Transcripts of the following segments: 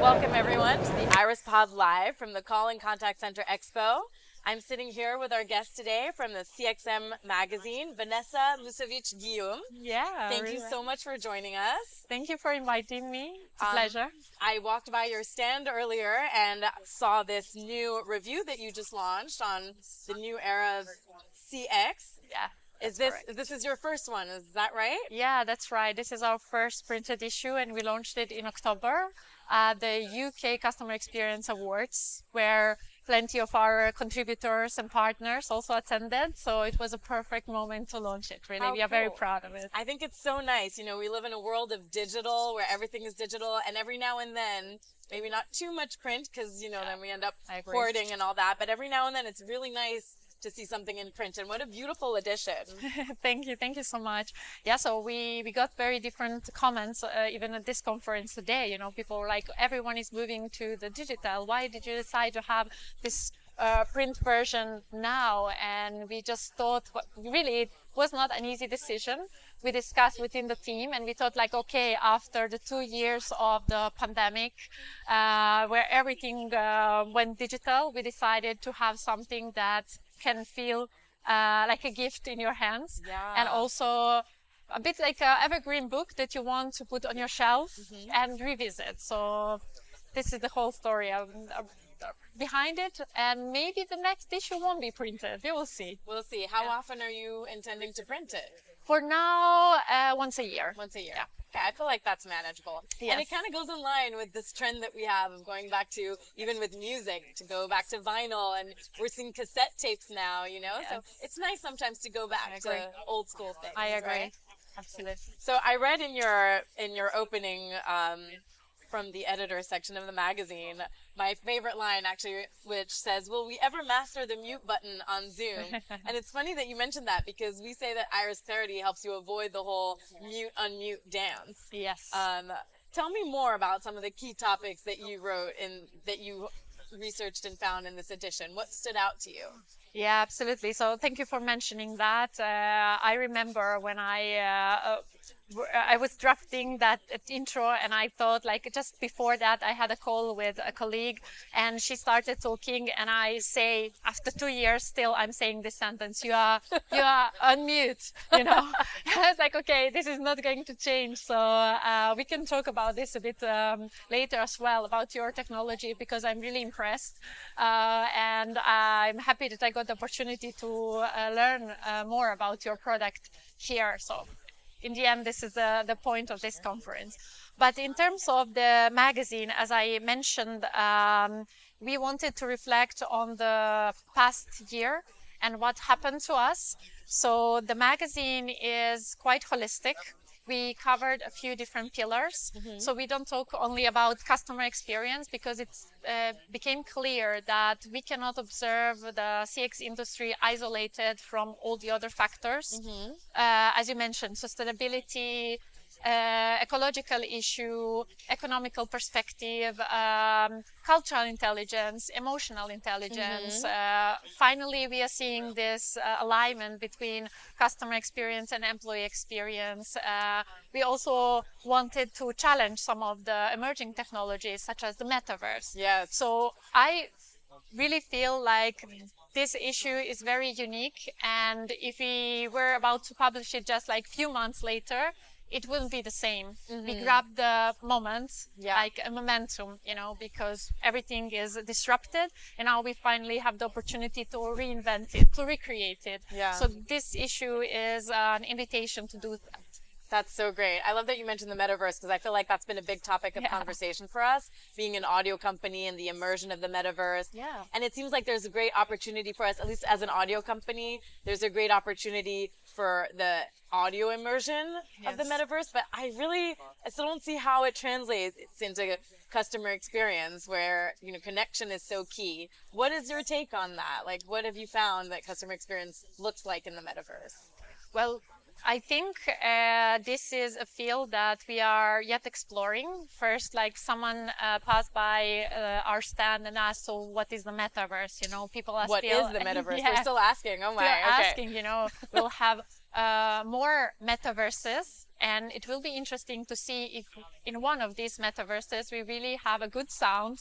Welcome everyone to the Iris Pod Live from the Call Contact Centre Expo. I'm sitting here with our guest today from the CXM magazine, Venesa Mušović Guillaume. Yeah. Thank you so much for joining us. Thank you for inviting me. It's a pleasure. I walked by your stand earlier and saw this new review that you just launched on the new era of CX. Yeah. This is your first one, is that right? Yeah, that's right. This is our first printed issue and we launched it in October at the UK Customer Experience Awards, where plenty of our contributors and partners also attended. So it was a perfect moment to launch it, really. We are very proud of it. I think it's so nice. You know, we live in a world of digital where everything is digital, and every now and then, maybe not too much print because, you know, then we end up hoarding and all that. But every now and then it's really nice to see something in print, and what a beautiful edition. Thank you so much. Yeah, so we got very different comments even at this conference today. You know, people were like, everyone is moving to the digital, why did you decide to have this print version now? And we just thought, really, it was not an easy decision. We discussed within the team and we thought like, okay, after the 2 years of the pandemic, where everything went digital, we decided to have something that can feel like a gift in your hands, and also a bit like an evergreen book that you want to put on your shelf and revisit. So this is the whole story behind it, and maybe the next issue won't be printed. We will see. We'll see. How often are you intending to print it? For now, once a year. Once a year. Yeah. Okay, I feel like that's manageable. Yes. And it kind of goes in line with this trend that we have of going back to, even with music, to go back to vinyl, and we're seeing cassette tapes now, you know? Yes. So it's nice sometimes to go back to old school things. I agree. Right? Absolutely. So I read in your opening from the editor section of the magazine, my favorite line actually, which says, "Will we ever master the mute button on Zoom?" And it's funny that you mentioned that because we say that Iris Clarity helps you avoid the whole mute-unmute dance. Yes. Tell me more about some of the key topics that you wrote and that you researched and found in this edition. What stood out to you? Yeah, absolutely. So thank you for mentioning that. I remember when I was drafting that intro, and I thought, like, just before that I had a call with a colleague and she started talking, and I say, after 2 years still I'm saying this sentence, you are on mute, you know. I was like, okay, this is not going to change. So we can talk about this a bit later as well, about your technology, because I'm really impressed and I'm happy that I got the opportunity to learn more about your product here. So in the end, this is the point of this conference. But in terms of the magazine, as I mentioned, we wanted to reflect on the past year and what happened to us. So the magazine is quite holistic. We covered a few different pillars. So we don't talk only about customer experience, because it became clear that we cannot observe the CX industry isolated from all the other factors. As you mentioned, sustainability, ecological issue, economical perspective, cultural intelligence, emotional intelligence. Finally, we are seeing this alignment between customer experience and employee experience. We also wanted to challenge some of the emerging technologies, such as the metaverse. Yes. So I really feel like this issue is very unique, and if we were about to publish it just like few months later, it wouldn't be the same. We grabbed the moment, like a momentum, you know, because everything is disrupted, and now we finally have the opportunity to reinvent it, to recreate it. So this issue is an invitation to do that. That's so great. I love that you mentioned the metaverse, because I feel like that's been a big topic of conversation for us, being an audio company and the immersion of the metaverse. And it seems like there's a great opportunity for us, at least as an audio company, there's a great opportunity for the audio immersion of the metaverse, but I still don't see how it translates into customer experience, where, you know, connection is so key. What is your take on that? Like, what have you found that customer experience looks like in the metaverse? Well, I think this is a field that we are yet exploring. First, like, someone passed by our stand and asked, so what is the metaverse? You know, people are What is the metaverse? They're still asking. Oh my, asking, you know, we'll have more metaverses, and it will be interesting to see if in one of these metaverses we really have a good sound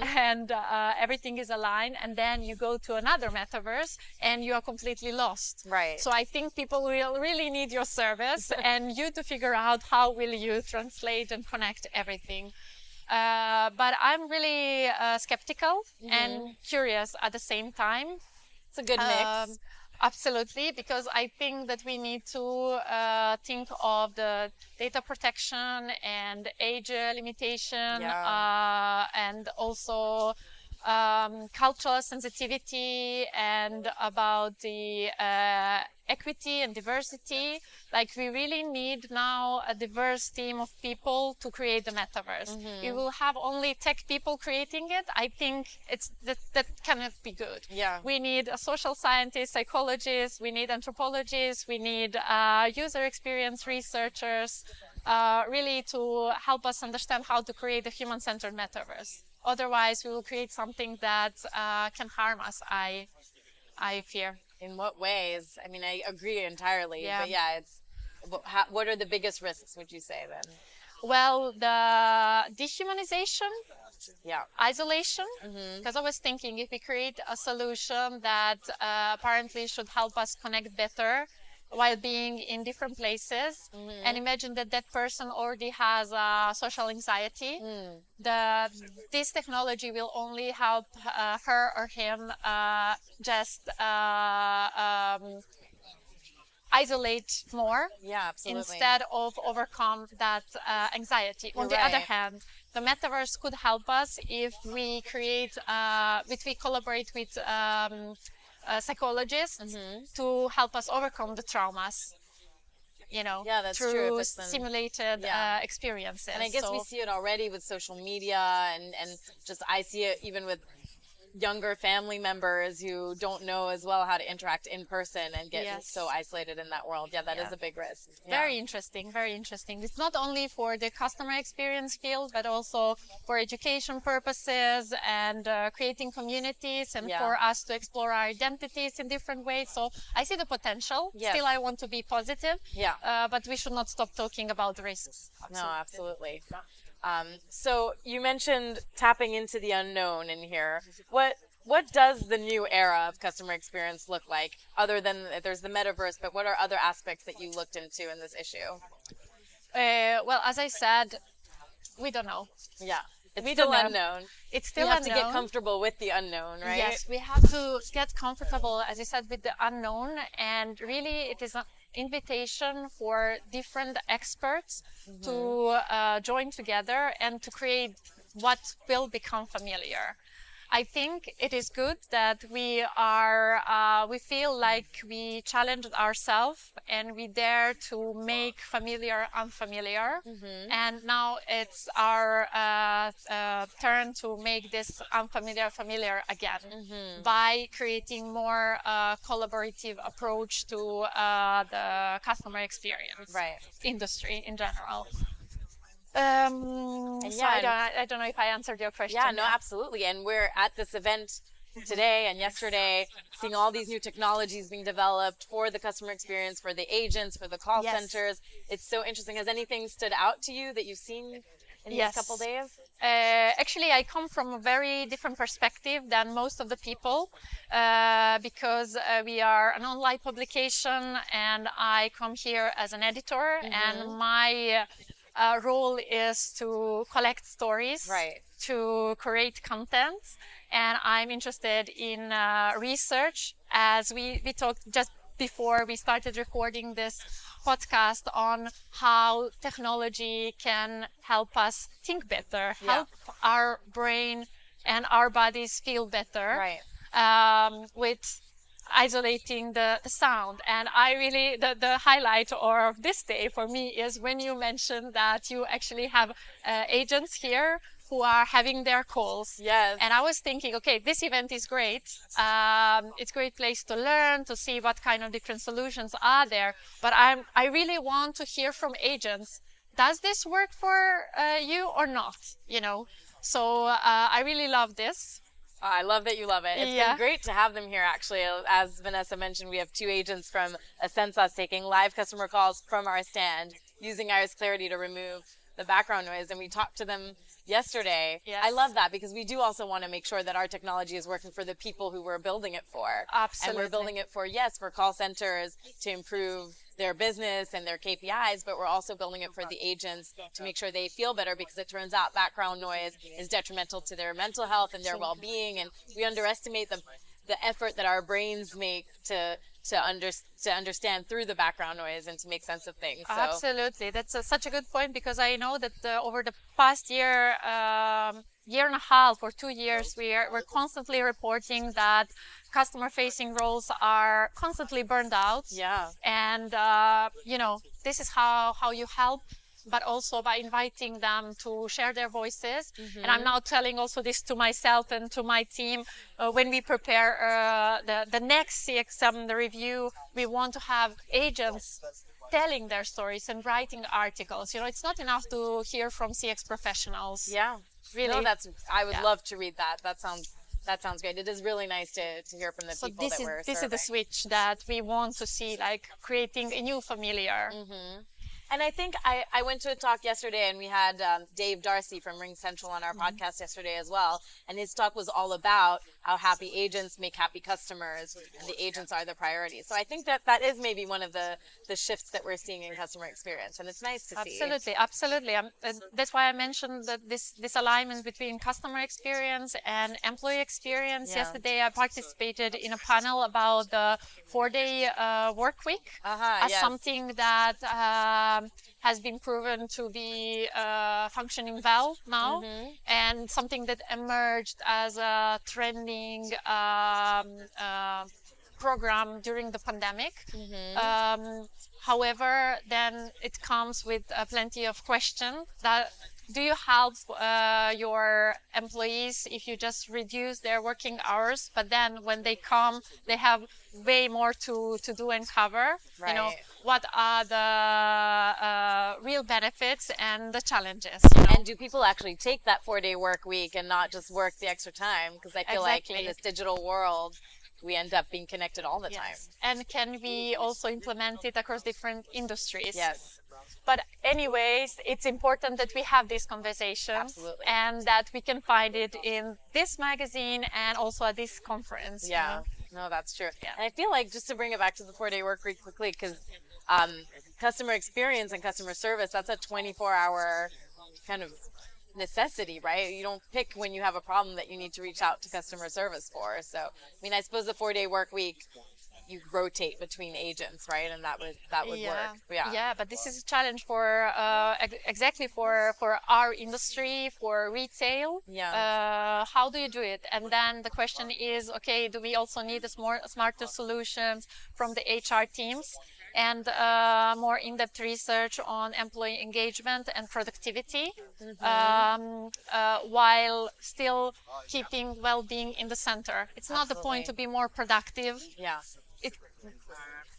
and everything is aligned, and then you go to another metaverse and you are completely lost. Right. So I think people will really need your service and you to figure out how will you translate and connect everything. But I'm really skeptical and curious at the same time. It's a good mix. Absolutely, because I think that we need to think of the data protection and age limitation, and also cultural sensitivity, and about the equity and diversity. Like, we really need now a diverse team of people to create the metaverse. We will have only tech people creating it. I think that cannot be good. We need a social scientists, psychologists, we need anthropologists, we need user experience researchers, really to help us understand how to create a human-centered metaverse. Otherwise, we will create something that can harm us, I fear. In what ways? I mean, I agree entirely. But yeah, it's what are the biggest risks, would you say, then? Well, the dehumanization, isolation, because I was thinking if we create a solution that apparently should help us connect better while being in different places, and imagine that that person already has social anxiety, this technology will only help her or him just isolate more, instead of overcome that anxiety. On the other hand, the metaverse could help us if we create, if we collaborate with psychologists to help us overcome the traumas, you know, that's through true. simulated experiences. And I guess we see it already with social media, and just I see it even with younger family members who don't know as well how to interact in person and get so isolated in that world. That is a big risk. Very interesting, very interesting. It's not only for the customer experience field, but also for education purposes and creating communities, and for us to explore our identities in different ways. So I see the potential. Still, I want to be positive, but we should not stop talking about the risks. No, absolutely. So you mentioned tapping into the unknown in here. What does the new era of customer experience look like, other than there's the metaverse, but what are other aspects that you looked into in this issue? Well, as I said, we don't know. It's still unknown. It's still unknown. We have to get comfortable with the unknown, right? Yes, we have to get comfortable, as I said, with the unknown, and really it is an invitation for different experts to join together and to create what will become familiar. I think it is good that we feel like we challenged ourselves and we dare to make familiar unfamiliar. And now it's our turn to make this unfamiliar familiar again by creating more collaborative approach to the customer experience industry in general. So I don't know if I answered your question. No, absolutely. And we're at this event today and yesterday, seeing all these new technologies being developed for the customer experience, for the agents, for the call centers. It's so interesting. Has anything stood out to you that you've seen in these couple days? Actually, I come from a very different perspective than most of the people, because we are an online publication and I come here as an editor, and my role is to collect stories, to create content, and I'm interested in research. As we talked just before we started recording this podcast on how technology can help us think better, help our brain and our bodies feel better, with isolating the sound. And I really, the highlight of this day for me is when you mentioned that you actually have agents here who are having their calls. And I was thinking, okay, this event is great. It's a great place to learn, to see what kind of different solutions are there. But I really want to hear from agents. Does this work for you or not? You know, so I really love this. I love that you love it. It's been great to have them here, actually. As Venesa mentioned, we have 2 agents from Ascensos taking live customer calls from our stand, using Iris Clarity to remove the background noise, and we talked to them yesterday. Yes. I love that because we do also want to make sure that our technology is working for the people who we're building it for. Absolutely. And we're building it for, yes, for call centers to improve their business and their KPIs, but we're also building it for the agents to make sure they feel better, because it turns out background noise is detrimental to their mental health and their well-being, and we underestimate the effort that our brains make to understand through the background noise and to make sense of things. So. Absolutely, that's such a good point, because I know that over the past year and a half or 2 years, we're constantly reporting that customer-facing roles are constantly burned out. Yeah. And this is how you help, but also by inviting them to share their voices. And I'm now telling also this to myself and to my team. When we prepare the next CXM review, we want to have agents telling their stories and writing articles. It's not enough to hear from CX professionals. Yeah, really. No, I would love to read that. That sounds great. It is really nice to hear from the people that we're serving. This is the switch that we want to see, like creating a new familiar. And I think I went to a talk yesterday, and we had Dave Darcy from Ring Central on our podcast yesterday as well. And his talk was all about how happy agents make happy customers, and the agents are the priority. So I think that is maybe one of the shifts that we're seeing in customer experience, and it's nice to see. Absolutely. That's why I mentioned that this alignment between customer experience and employee experience. Yesterday, I participated in a panel about the 4-day work week as something that has been proven to be functioning well now, and something that emerged as a trending program during the pandemic. However, then it comes with plenty of questions. Do you help your employees if you just reduce their working hours, but then when they come, they have way more to do and cover? Right. What are the real benefits and the challenges? And do people actually take that 4-day work week and not just work the extra time? Because I feel like in this digital world, we end up being connected all the time. And can we also implement it across different industries? Yes. But anyways, it's important that we have this conversation. Absolutely. And that we can find it in this magazine and also at this conference. Yeah, no, that's true. And I feel like, just to bring it back to the 4-day work week quickly, because customer experience and customer service, that's a 24-hour kind of necessity, right? You don't pick when you have a problem that you need to reach out to customer service for. So, I mean, I suppose the 4-day work week, you rotate between agents, right? And that would work. Yeah, but this is a challenge for exactly for our industry, for retail. How do you do it? And then the question is, okay, do we also need smarter solutions from the HR teams, and more in-depth research on employee engagement and productivity, while still keeping well-being in the center? It's not the point to be more productive.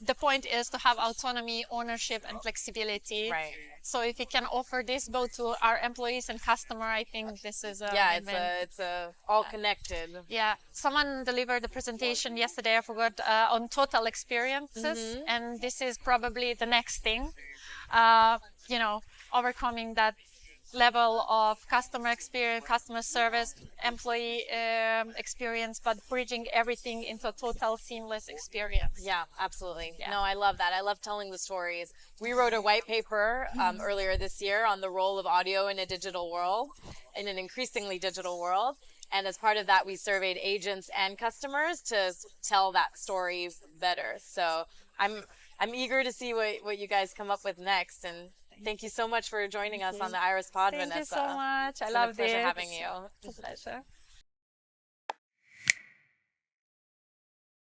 The point is to have autonomy, ownership, and flexibility. Right. So if we can offer this both to our employees and customer, I think this is a it's all connected. Someone delivered a presentation yesterday, I forgot, on total experiences, and this is probably the next thing. Overcoming that level of customer experience, customer service, employee experience, but bridging everything into a total seamless experience. Yeah, absolutely. No, I love that. I love telling the stories. We wrote a white paper earlier this year on the role of audio in a digital world, in an increasingly digital world. And as part of that, we surveyed agents and customers to tell that story better. So I'm eager to see what you guys come up with next. And thank you so much for joining us on the Iris Pod, Venesa. Thank you so much. I loved it. It's been a pleasure having you. It's a pleasure.